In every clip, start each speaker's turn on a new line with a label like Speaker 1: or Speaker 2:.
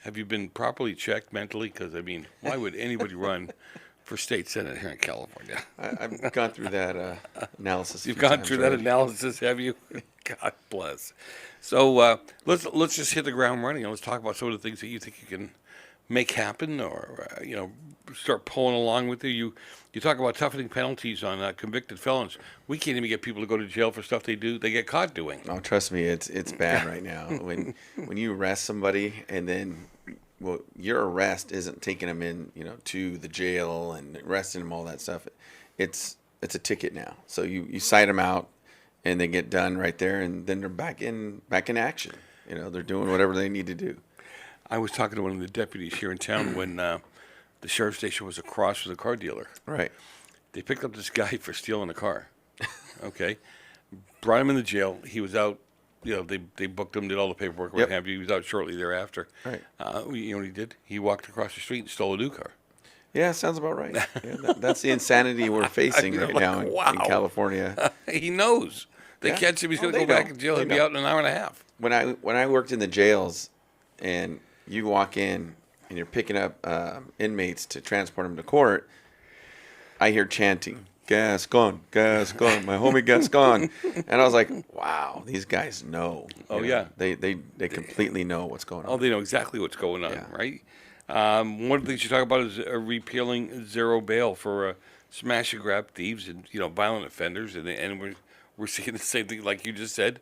Speaker 1: have you been properly checked mentally? Because, I mean, why would anybody run for state senate here in California?
Speaker 2: I've gone through that analysis a
Speaker 1: You've
Speaker 2: few
Speaker 1: gone
Speaker 2: times
Speaker 1: through that
Speaker 2: already.
Speaker 1: analysis, have you? God bless. So let's just hit the ground running and let's talk about some of the things that you think you can make happen, or start pulling along with you. You talk about toughening penalties on convicted felons. We can't even get people to go to jail for stuff they get caught doing.
Speaker 2: Oh, trust me, it's bad right now. When you arrest somebody and then, well, your arrest isn't taking them in, to the jail and arresting them, all that stuff. It's a ticket now. So you cite them out, and they get done right there, and then they're back in action. They're doing whatever they need to do.
Speaker 1: I was talking to one of the deputies here in town when the sheriff's station was across from the car dealer.
Speaker 2: Right.
Speaker 1: They picked up this guy for stealing a car. Okay, brought him in the jail. He was out. They booked him, did all the paperwork, what
Speaker 2: Yep.
Speaker 1: have you. He was out shortly thereafter.
Speaker 2: Right.
Speaker 1: You know what he did? He walked across the street and stole a new car.
Speaker 2: Yeah, sounds about right. Yeah, that's the insanity we're facing
Speaker 1: You're
Speaker 2: right
Speaker 1: like,
Speaker 2: now in
Speaker 1: wow.
Speaker 2: California.
Speaker 1: He knows. They
Speaker 2: Yeah.
Speaker 1: catch him. He's
Speaker 2: Oh,
Speaker 1: going to
Speaker 2: they
Speaker 1: go back
Speaker 2: know.
Speaker 1: in jail.
Speaker 2: They
Speaker 1: He'll be
Speaker 2: know.
Speaker 1: out in an hour and a half.
Speaker 2: When I worked in the jails, and you walk in and you're picking up inmates to transport them to court, I hear chanting, "Gas gone, gas gone, my homie gas gone," and I was like, "Wow, these guys know."
Speaker 1: Oh, yeah.
Speaker 2: They completely know what's going on.
Speaker 1: Oh, they know exactly what's going on,
Speaker 2: Yeah.
Speaker 1: right? One of the things you talk about is repealing zero bail for smash and grab thieves and violent offenders, and we're seeing the same thing like you just said.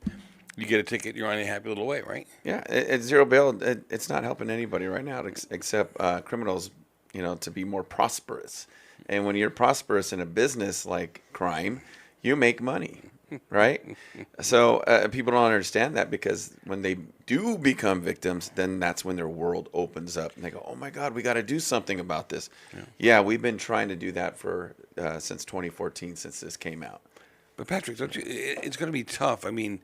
Speaker 1: You get a ticket, you're on a happy little way, right?
Speaker 2: Yeah, it's zero bail. It's not helping anybody right now except criminals, to be more prosperous. And when you're prosperous in a business like crime, you make money, right? So people don't understand that, because when they do become victims, then that's when their world opens up and they go, "Oh my God, we got to do something about this." Yeah, we've been trying to do that for since 2014, since this came out.
Speaker 1: But Patrick, don't you? It's going to be tough. I mean,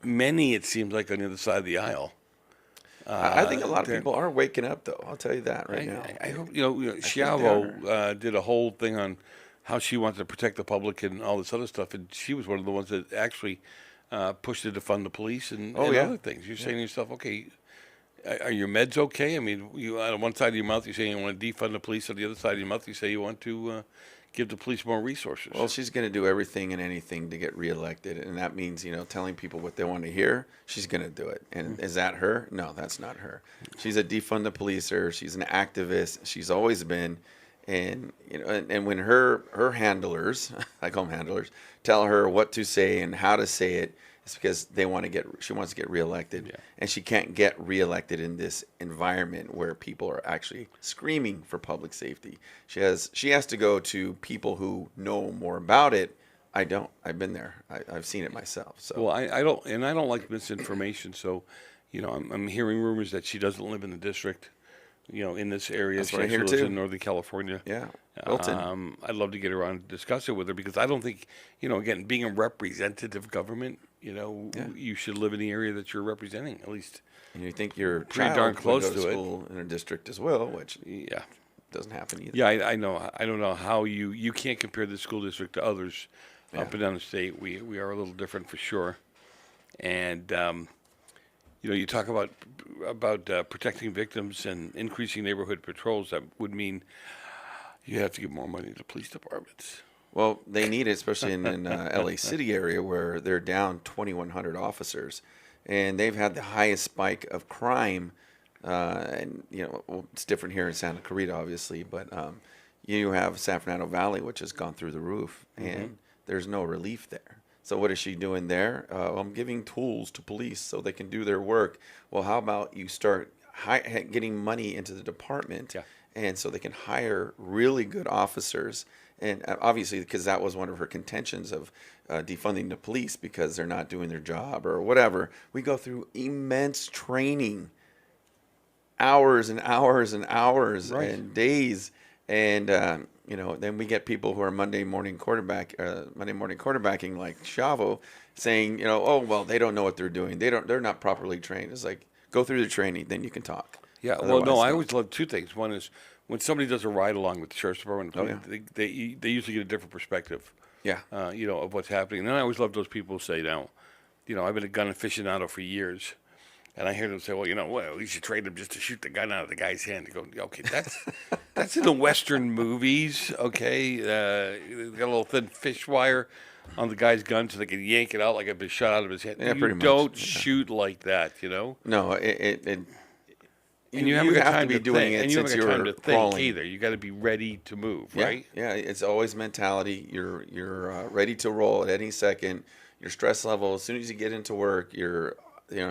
Speaker 1: many, it seems like, on the other side of the aisle.
Speaker 2: I think a lot of
Speaker 1: they're-
Speaker 2: people are waking up, though. I'll tell you that right now.
Speaker 1: I hope
Speaker 2: they
Speaker 1: Schiavo did a whole thing on how she wanted to protect the public and all this other stuff, and she was one of the ones that actually pushed to defund the police and
Speaker 2: Yeah.
Speaker 1: other things. You're saying to yourself, okay, are your meds okay? I mean, you on one side of your mouth you're saying you want to defund the police, on the other side of your mouth you say you want to give the police more resources.
Speaker 2: Well, she's going to do everything and anything to get reelected, and that means, telling people what they want to hear. She's going to do it. And is that her? No, that's not her. She's a defund the policer. She's an activist. She's always been. And and when her handlers, I call them handlers, tell her what to say and how to say it, it's because she wants to get reelected.
Speaker 1: Yeah.
Speaker 2: And she can't get reelected in this environment where people are actually screaming for public safety. She has to go to people who know more about it. I don't. I've been there. I've seen it myself. So
Speaker 1: Well, I don't like misinformation. So, I'm hearing rumors that she doesn't live in the district. In this area,
Speaker 2: That's
Speaker 1: she
Speaker 2: what I
Speaker 1: actually
Speaker 2: hear,
Speaker 1: lives
Speaker 2: too.
Speaker 1: in Northern California.
Speaker 2: yeah, Wilton.
Speaker 1: I'd love to get her on and discuss it with her, because I don't think, again, being a representative government, you should live in the area that you're representing, at least.
Speaker 2: And you think your
Speaker 1: Pretty
Speaker 2: child
Speaker 1: darn
Speaker 2: would
Speaker 1: close
Speaker 2: go to
Speaker 1: to it.
Speaker 2: school in a district as well, which
Speaker 1: Yeah.
Speaker 2: doesn't happen either.
Speaker 1: Yeah, I know. I don't know how you can't compare the school district to others up and down the state. We are a little different for sure. And, you talk about protecting victims and increasing neighborhood patrols. That would mean you have to give more money to police departments.
Speaker 2: Well, they need it, especially in LA City area where they're down 2,100 officers, and they've had the highest spike of crime. And well, it's different here in Santa Clarita, obviously, but you have San Fernando Valley, which has gone through the roof, and there's no relief there. So what is she doing there? I'm giving tools to police so they can do their work. Well, how about you start getting money into the department, and so they can hire really good officers. And obviously, because that was one of her contentions of defunding the police because they're not doing their job or whatever. We go through immense training, hours and hours and hours and days. And, then we get people who are Monday morning quarterbacking like Chavo saying, oh, well, they don't know what they're doing. They're not properly trained. It's like, go through the training, then you can talk.
Speaker 1: Yeah, well,
Speaker 2: Otherwise,
Speaker 1: no, I
Speaker 2: no.
Speaker 1: always love two things. One is when somebody does a ride along with the sheriff's department,
Speaker 2: Oh, yeah.
Speaker 1: they usually get a different perspective,
Speaker 2: Yeah.
Speaker 1: of what's happening. And then I always love those people who say, now, I've been a gun aficionado for years, And I hear them say, well, well, we should trade him just to shoot the gun out of the guy's hand. I go, okay, that's in the Western movies, okay? They got a little thin fish wire on the guy's gun so they can yank it out like it's been shot out of his hand.
Speaker 2: Yeah, pretty much.
Speaker 1: Don't
Speaker 2: Yeah.
Speaker 1: shoot like that,
Speaker 2: No,
Speaker 1: And you
Speaker 2: have
Speaker 1: haven't got
Speaker 2: to
Speaker 1: time
Speaker 2: be
Speaker 1: to
Speaker 2: doing
Speaker 1: think.
Speaker 2: it
Speaker 1: And you
Speaker 2: since
Speaker 1: haven't got time
Speaker 2: you're
Speaker 1: to think
Speaker 2: crawling.
Speaker 1: either. You got to be ready to move, right?
Speaker 2: Yeah, it's always mentality. You're ready to roll at any second. Your stress level, as soon as you get into work, you're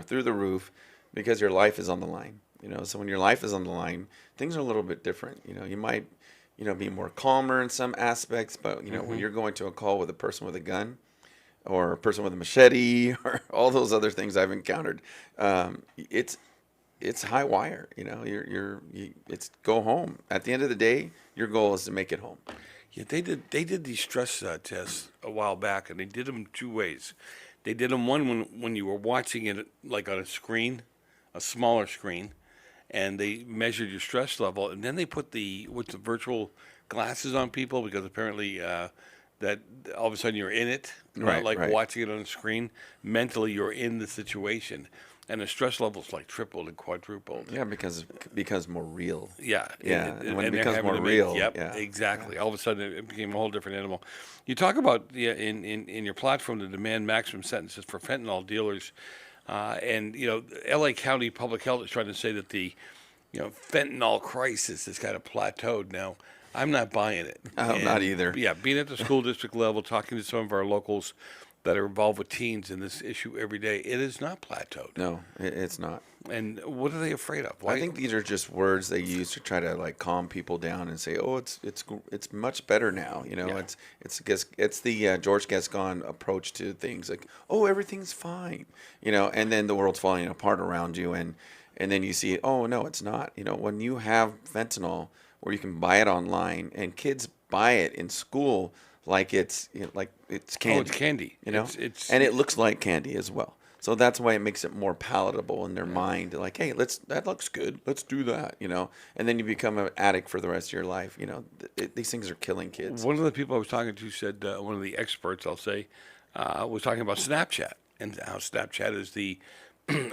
Speaker 2: through the roof because your life is on the line. So when your life is on the line, things are a little bit different. You might be more calmer in some aspects, but when you're going to a call with a person with a gun or a person with a machete or all those other things I've encountered, it's high wire. It's go home. At the end of the day, your goal is to make it home.
Speaker 1: Yeah, they did these stress tests a while back, and they did them two ways. They did them one when you were watching it like on a screen, a smaller screen, and they measured your stress level, and then they put the virtual glasses on people because apparently that all of a sudden you're in it, not like
Speaker 2: Right.
Speaker 1: watching it on a screen. Mentally, you're in the situation, and the stress level's like tripled and quadrupled.
Speaker 2: Yeah, because it becomes more real.
Speaker 1: Yeah,
Speaker 2: Yeah, when it
Speaker 1: they're
Speaker 2: becomes
Speaker 1: having
Speaker 2: more
Speaker 1: to
Speaker 2: real,
Speaker 1: Yep,
Speaker 2: yeah,
Speaker 1: exactly. All of a sudden, it became a whole different animal. You talk about in your platform the demand maximum sentences for fentanyl dealers, and L.A. County Public Health is trying to say that the fentanyl crisis has kind of plateaued now. I'm not buying it.
Speaker 2: I'm not either.
Speaker 1: Yeah, being at the school district level, talking to some of our locals that are involved with teens in this issue every day, it is not plateaued.
Speaker 2: No, it's not.
Speaker 1: And what are they afraid of?
Speaker 2: I think these are just words they use to try to like calm people down and say, "Oh, it's much better now."
Speaker 1: Yeah.
Speaker 2: It's the George Gascon approach to things like, "Oh, everything's fine," and then the world's falling apart around you, and then you see, "Oh no, it's not." When you have fentanyl, where you can buy it online, and kids buy it in school like it's candy.
Speaker 1: Oh, it's candy. It's
Speaker 2: And it looks like candy as well. So that's why it makes it more palatable in their mind. Like, hey, that looks good. Let's do that. And then you become an addict for the rest of your life. These things are killing kids.
Speaker 1: One of the people I was talking to said, one of the experts, I'll say, was talking about Snapchat and how Snapchat is the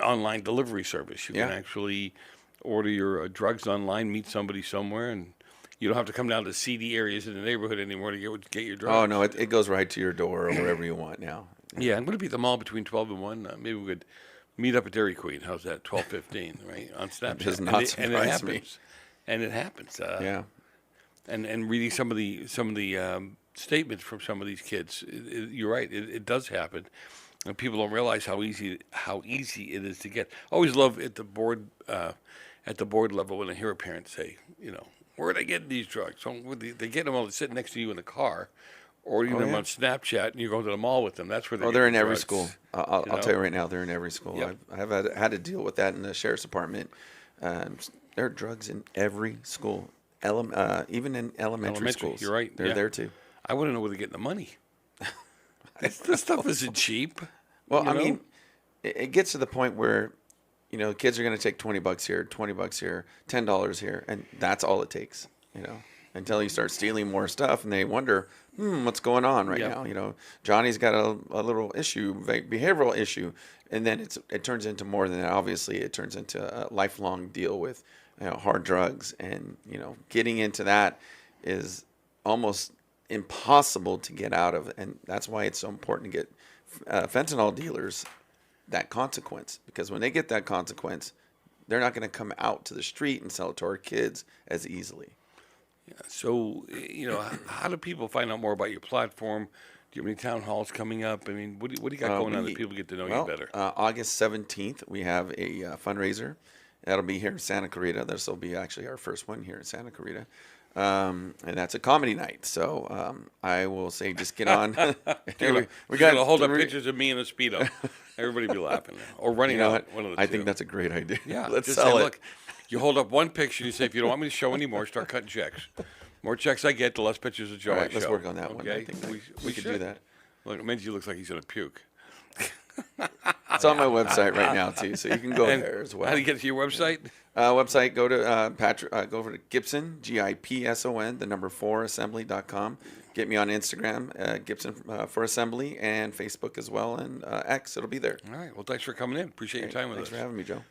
Speaker 1: online delivery service. You can actually order your drugs online, meet somebody somewhere, and you don't have to come down to seedy areas in the neighborhood anymore to get your drugs.
Speaker 2: Oh no, it goes right to your door or wherever you want now.
Speaker 1: Yeah, I'm going to be at the mall between 12 and 1. Maybe we could meet up at Dairy Queen. How's that? 12:15, right? On Snapchat.
Speaker 2: Does not surprise
Speaker 1: and it
Speaker 2: me.
Speaker 1: happens. And it happens.
Speaker 2: Yeah.
Speaker 1: And reading some of the statements from some of these kids, you're right. It does happen, and people don't realize how easy it is to get. I always love at the board level when I hear a parent say, where are they getting these drugs? So they get them all sitting next to you in the car, or even them on Snapchat, and you go to the mall with them. That's where
Speaker 2: They're in
Speaker 1: get
Speaker 2: every
Speaker 1: drugs,
Speaker 2: school. I'll tell you right now, they're in every school.
Speaker 1: Yep.
Speaker 2: I have had to deal with that in the sheriff's department. There are drugs in every school, even in elementary schools.
Speaker 1: You're right.
Speaker 2: They're there too.
Speaker 1: I want to know where they're getting the money. This stuff isn't cheap.
Speaker 2: Well, I mean, it gets to the point where, kids are going to take $20 here, $20 here, $10 here, and that's all it takes, until you start stealing more stuff and they wonder, what's going on right now? Johnny's got a little issue, behavioral issue, and then it turns into more than that. Obviously, it turns into a lifelong deal with hard drugs, and getting into that is almost impossible to get out of, and that's why it's so important to get fentanyl dealers that consequence, because when they get that consequence, they're not going to come out to the street and sell it to our kids as easily.
Speaker 1: Yeah, so, how do people find out more about your platform? Do you have any town halls coming up? I mean, what do you got going on that people get to know you better?
Speaker 2: August 17th, we have a fundraiser. That'll be here in Santa Clarita. This will be actually our first one here in Santa Clarita. And that's a comedy night. So I will say just get on.
Speaker 1: we got to hold up pictures of me in a Speedo. Everybody be laughing. Or running out. One of the
Speaker 2: I
Speaker 1: two.
Speaker 2: think that's a great idea.
Speaker 1: Yeah.
Speaker 2: Let's
Speaker 1: just
Speaker 2: sell
Speaker 1: say,
Speaker 2: it.
Speaker 1: Look, you hold up one picture and you say, if you don't want me to show anymore, start cutting checks. More checks I get, the less pictures of Joe
Speaker 2: All
Speaker 1: I
Speaker 2: right, let's
Speaker 1: show.
Speaker 2: work on that one. I think we could do
Speaker 1: should.
Speaker 2: that.
Speaker 1: Look, Menji looks like he's going to puke.
Speaker 2: It's on my website right now too, so you can go
Speaker 1: And
Speaker 2: there as well.
Speaker 1: how do you get to your website?
Speaker 2: Website, go to Patrick, go over to Gipson, Gipson, the number 4 assembly.com. Get me on Instagram, Gipson for Assembly, and Facebook as well, and X. It'll be there.
Speaker 1: All right. Well, thanks for coming in. Appreciate your time with
Speaker 2: Thanks
Speaker 1: us.
Speaker 2: for having me, Joe.